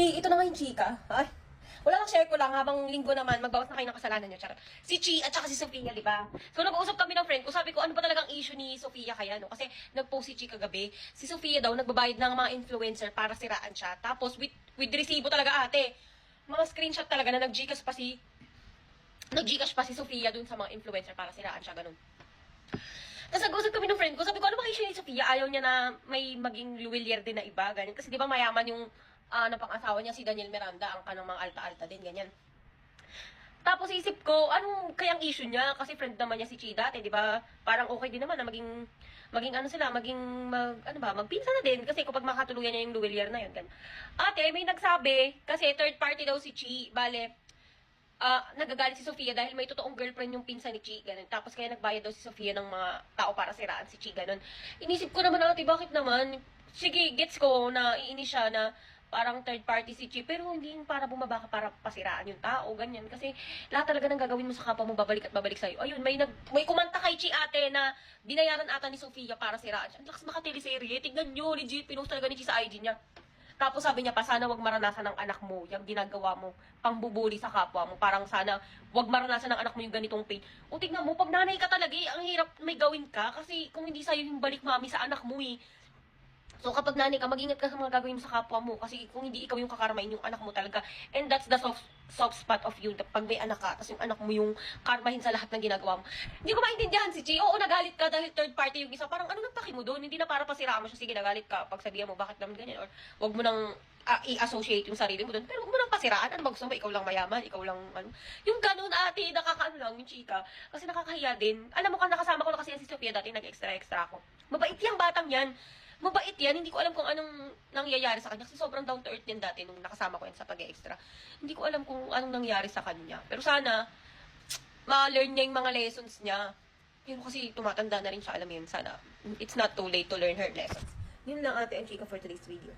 Ito na nga yung chika. Ay, wala lang, share ko lang habang linggo naman, magbawas na kayo ng kasalanan nyo. Charot. Si Chi at saka si Sofia, di ba? So, nag-uusap kami ng friend ko. Sabi ko, ano ba talagang issue ni Sofia kaya, no? Kasi nag-post si Chi kagabi. Si Sofia daw, nagbabayad ng mga influencer para siraan siya. Tapos, with resibo talaga, ate. Mga screenshot talaga na nag-Gcash pa si Sofia dun sa mga influencer para siraan siya, ganun. Tapos nag-usap kami ng friend ko, sabi ko, ano ba issue ni Sofia? Ayaw niya na may maging luwilier din na iba, ganyan. Kasi di ba mayaman yung napang-asawa niya si Daniel Miranda, ang kanang mga alta-alta din, ganyan. Tapos isip ko, anong kayang issue niya? Kasi friend naman niya si Chi dati, di ba? Parang okay din naman na maging magpinsan na din. Kasi kapag makatuluyan niya yung luwilier na yun, ganyan. Ate, may nagsabi, kasi third party daw si Chi, bale, nagagalit si Sofia dahil may totoong girlfriend yung pinsan ni Chi, ganun. Tapos kaya nagbayad daw si Sofia ng mga tao para siraan si Chi, ganun. Inisip ko naman, ate, bakit naman? Sige, gets ko na iinis siya na parang third party si Chi, pero hindi yung para bumaba ka para pasiraan yung tao, ganyan. Kasi lahat talaga ng gagawin mo sa kapwa mo, babalik at babalik sa'yo. Ayun, may kumanta kay Chi, ate, na binayaran ata ni Sofia para siraan siya. Ang lakas makateleserye, tignan nyo, legit, pinost talaga ni Chi sa IG niya. Tapos sabi niya pa, sana wag maranasan ng anak mo yung ginagawa mo, pangbubuli sa kapwa mo. Parang sana wag maranasan ng anak mo yung ganitong pain. O tignan mo, pag nanay ka talaga, ang hirap may gawin ka. Kasi kung hindi sa'yo yung balik mami sa anak mo eh. So kapag nanay ka, mag-ingat ka sa mga gagawin mo sa kapwa mo. Kasi kung hindi ikaw yung kakarmahin yung anak mo talaga. And that's the soft spot of you. Pag may anak ka, tapos yung anak mo yung karmahin sa lahat ng ginagawa mo. Hindi ko maintindihan si Chi. Oo, nagalit ka dahil third party yung isa. Parang ano nang paki mo doon? Hindi na para pasiraan mo siya. Sige, nagalit ka. Pag sabihan mo, bakit naman ganyan? Or wag mo nang i-associate yung sarili mo doon. Pero wag mo nang pasiraan. Ano ba gusto mo? Ikaw lang mayaman? Ikaw lang ano? Yung ganun, ate, nakakaano lang yung chika. Kasi nakakahiya din. Alam mo ka, nakasama ko na kasi si Sofia dati, nag-extra ako. Mabait yung batang yan. Mabait yan. Hindi ko alam kung anong nangyayari sa kanya. Kasi sobrang down to earth yan dati nung nakasama ko yan sa pag-extra. Hindi ko alam kung anong nangyari sa kanya. Pero sana, ma-learn niya yung mga lessons niya. Pero kasi tumatanda na rin siya, alam mo yun. Sana, it's not too late to learn her lessons. Yun lang, ate, ang chika for today's video.